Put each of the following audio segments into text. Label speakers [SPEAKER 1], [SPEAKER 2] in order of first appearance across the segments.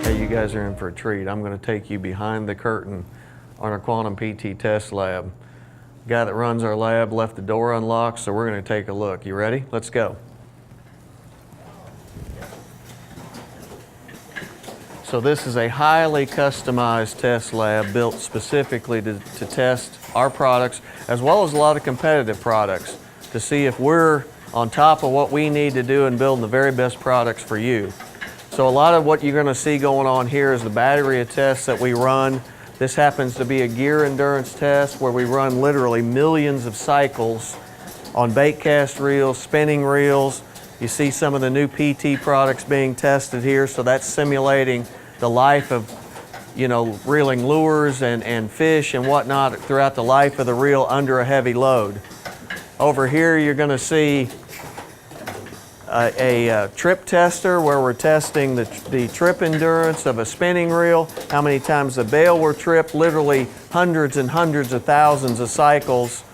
[SPEAKER 1] Hey, you guys are in for a treat. I'm going to take you behind the curtain on our Quantum PT test lab. The guy that runs our lab left the door unlocked, so we're going to take a look. You ready? Let's go. So this is a highly customized test lab built specifically to test our products as well as a lot of competitive products to see if we're on top of what we need to do in building the very best products for you. So a lot of what you're going to see going on here is the battery of tests that we run. This happens to be a gear endurance test where we run literally millions of cycles on bait cast reels, spinning reels. You see some of the new PT products being tested here, so that's simulating the life of, reeling lures and fish and whatnot throughout the life of the reel under a heavy load. Over here you're going to see a trip tester where we're testing the trip endurance of a spinning reel, how many times the bail will trip, literally hundreds and hundreds of thousands of cycles.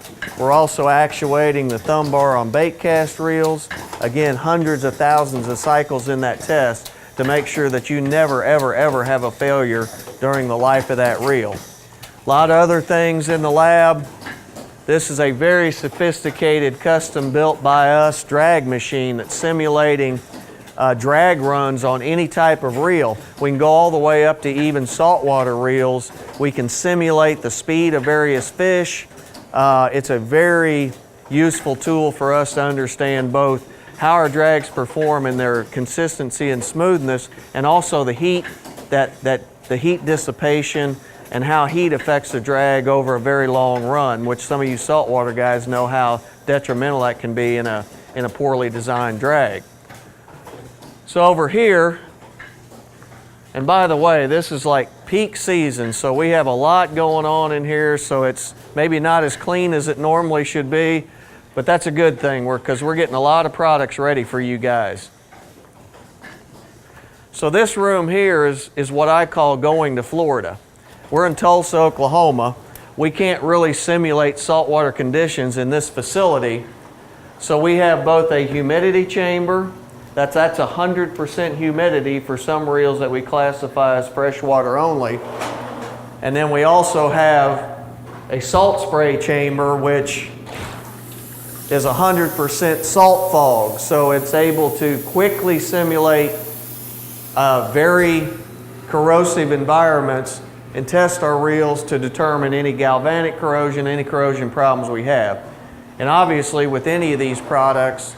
[SPEAKER 1] We're also actuating the thumb bar on bait cast reels, again hundreds of thousands of cycles in that test to make sure that you never ever ever have a failure during the life of that reel. A lot of other things in the lab. This is a very sophisticated, custom built by us drag machine that's simulating drag runs on any type of reel. We can go all the way up to even saltwater reels. We can simulate the speed of various fish. It's a very useful tool for us to understand both how our drags perform in their consistency and smoothness, and also the heat, the heat dissipation and how heat affects the drag over a very long run, which some of you saltwater guys know how detrimental that can be in a poorly designed drag. So over here, and by the way, this is like peak season, so we have a lot going on in here, so it's maybe not as clean as it normally should be, but that's a good thing because we're getting a lot of products ready for you guys. So this room here is what I call going to Florida. We're in Tulsa, Oklahoma. We can't really simulate saltwater conditions in this facility. So we have both a humidity chamber, that's 100% humidity for some reels that we classify as freshwater only. And then we also have a salt spray chamber, which is 100% salt fog. So it's able to quickly simulate very corrosive environments and test our reels to determine any galvanic corrosion, any corrosion problems we have. And obviously with any of these products,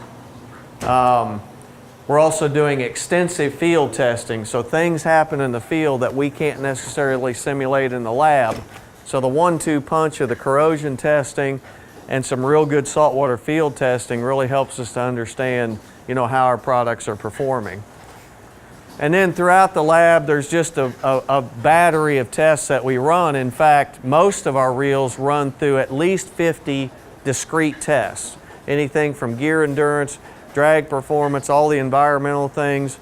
[SPEAKER 1] we're also doing extensive field testing. So things happen in the field that we can't necessarily simulate in the lab. So the 1-2 punch of the corrosion testing and some real good saltwater field testing really helps us to understand, how our products are performing. And then throughout the lab, there's just a battery of tests that we run. In fact, most of our reels run through at least 50 discrete tests. Anything from gear endurance, drag performance, all the environmental things.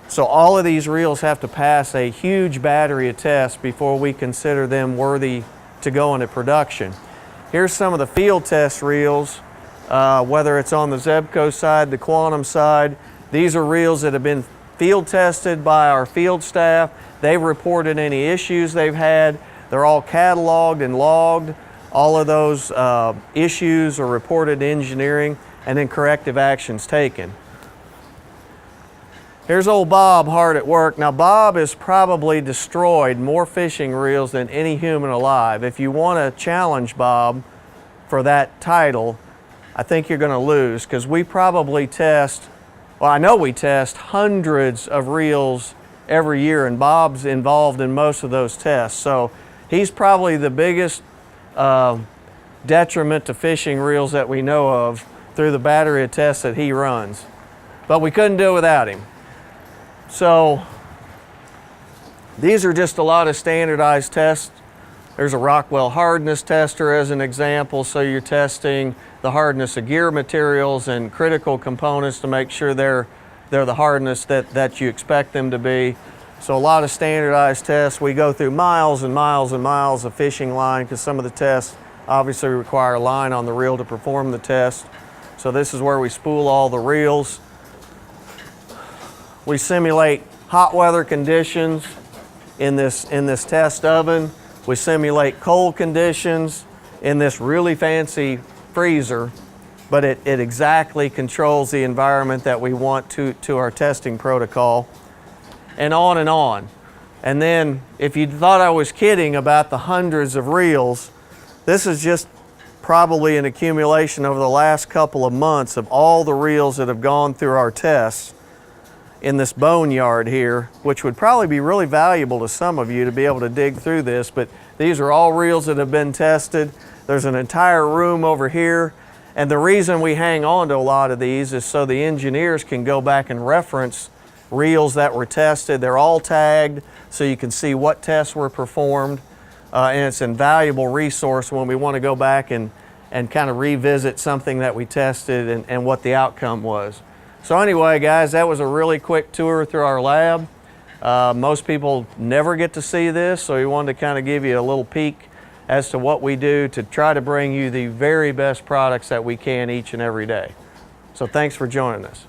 [SPEAKER 1] So all of these reels have to pass a huge battery of tests before we consider them worthy to go into production. Here's some of the field test reels, whether it's on the Zebco side, the Quantum side. These are reels that have been field tested by our field staff. They've reported any issues they've had. They're all cataloged and logged. All of those issues are reported to engineering and then corrective actions taken. Here's old Bob hard at work. Now Bob has probably destroyed more fishing reels than any human alive. If you want to challenge Bob for that title, I think you're going to lose, because we probably test, well, I know we test hundreds of reels every year, and Bob's involved in most of those tests. So he's probably the biggest detriment to fishing reels that we know of through the battery of tests that he runs. But we couldn't do it without him. So these are just a lot of standardized tests. There's a Rockwell hardness tester as an example. So you're testing the hardness of gear materials and critical components to make sure they're the hardness that you expect them to be. So a lot of standardized tests. We go through miles and miles and miles of fishing line, because some of the tests obviously require a line on the reel to perform the test. So this is where we spool all the reels. We simulate hot weather conditions in this test oven. We simulate cold conditions in this really fancy freezer, but it exactly controls the environment that we want to our testing protocol, and on and on. And then if you thought I was kidding about the hundreds of reels, this is just probably an accumulation over the last couple of months of all the reels that have gone through our tests in this boneyard here, which would probably be really valuable to some of you to be able to dig through this, but these are all reels that have been tested. There's an entire room over here, and the reason we hang on to a lot of these is so the engineers can go back and reference reels that were tested. They're all tagged so you can see what tests were performed, and it's an invaluable resource when we want to go back and kind of revisit something that we tested and what the outcome was. So anyway, guys, that was a really quick tour through our lab. Most people never get to see this, so we wanted to kind of give you a little peek as to what we do to try to bring you the very best products that we can each and every day. So thanks for joining us.